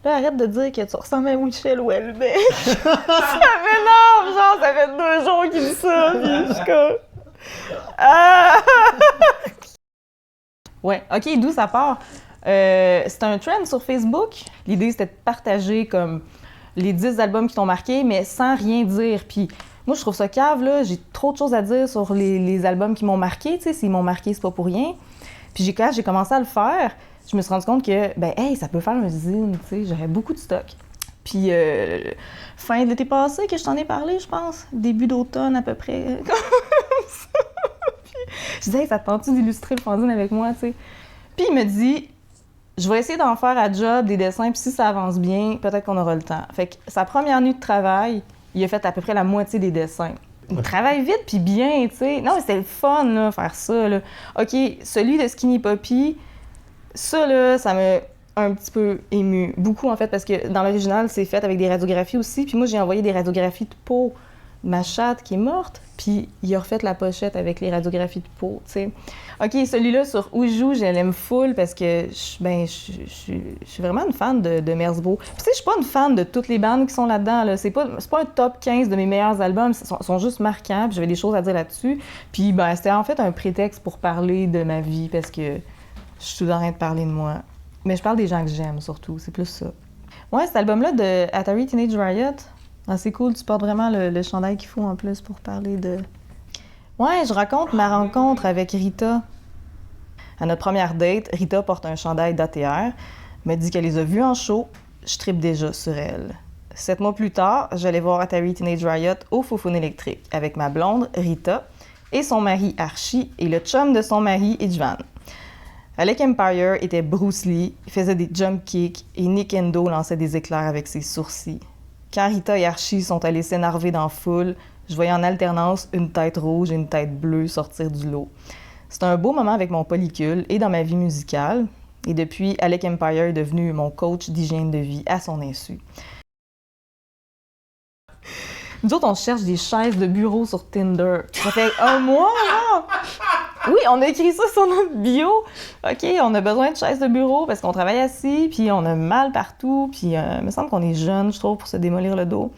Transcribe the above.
Là, arrête de dire que tu ressembles à Michel Houellebecq. Ça m'énerve, genre, ça fait 2 jours qu'il dit ça, puis je suis comme... Ah! Ouais, OK, d'où ça part? C'est un trend sur Facebook. L'idée, c'était de partager comme les 10 albums qui t'ont marqué, mais sans rien dire. Puis moi, je trouve ça cave, là. J'ai trop de choses à dire sur les albums qui m'ont marqué. Tu sais, s'ils m'ont marqué, c'est pas pour rien. Puis quand j'ai commencé à le faire, je me suis rendu compte que, ben, hey, ça peut faire un zine, tu sais. J'avais beaucoup de stock. Puis fin de l'été passé que je t'en ai parlé, je pense. Début d'automne, à peu près. Je disais, hey, ça te tente-tu d'illustrer le fanzine avec moi, tu sais? Puis il me dit, je vais essayer d'en faire à job des dessins, puis si ça avance bien, peut-être qu'on aura le temps. Fait que sa première nuit de travail, il a fait à peu près la moitié des dessins. Il travaille vite puis bien, tu sais. Non, mais c'était le fun, là, faire ça, là. OK, celui de Skinny Puppy, ça, là, ça m'a un petit peu ému. Beaucoup, en fait, parce que dans l'original, c'est fait avec des radiographies aussi. Puis moi, j'ai envoyé des radiographies de peau de ma chatte qui est morte, puis il a refait la pochette avec les radiographies de peau, tu sais. OK, celui-là sur Où je joue, je l'aime full parce que je suis vraiment une fan de Merzbow. Puis tu sais, je suis pas une fan de toutes les bandes qui sont là-dedans, là. C'est pas un top 15 de mes meilleurs albums, ils sont juste marquants, puis j'avais des choses à dire là-dessus. Puis ben, c'était en fait un prétexte pour parler de ma vie parce que je suis tout en train de parler de moi. Mais je parle des gens que j'aime surtout, c'est plus ça. Ouais, cet album-là de Atari Teenage Riot, ah, c'est cool, tu portes vraiment le chandail qu'il faut en plus pour parler de... Ouais, je raconte ma rencontre avec Rita. À notre première date, Rita porte un chandail d'ATR, me dit qu'elle les a vus en show, je trippe déjà sur elle. 7 mois plus tard, j'allais voir Atari Teenage Riot au Foufoune électrique avec ma blonde, Rita, et son mari Archie, et le chum de son mari, Idjvan. Alec Empire était Bruce Lee, faisait des jump kicks, et Nick Endo lançait des éclairs avec ses sourcils. Quand Rita et Archie sont allés s'énerver dans la foule, je voyais en alternance une tête rouge et une tête bleue sortir du lot. C'était un beau moment avec mon polycule et dans ma vie musicale. Et depuis, Alec Empire est devenu mon coach d'hygiène de vie à son insu. Nous autres, on cherche des chaises de bureau sur Tinder. Ça fait 1 mois, là! Oui, on a écrit ça sur notre bio. OK, on a besoin de chaises de bureau parce qu'on travaille assis, puis on a mal partout, puis il me semble qu'on est jeune, je trouve, pour se démolir le dos.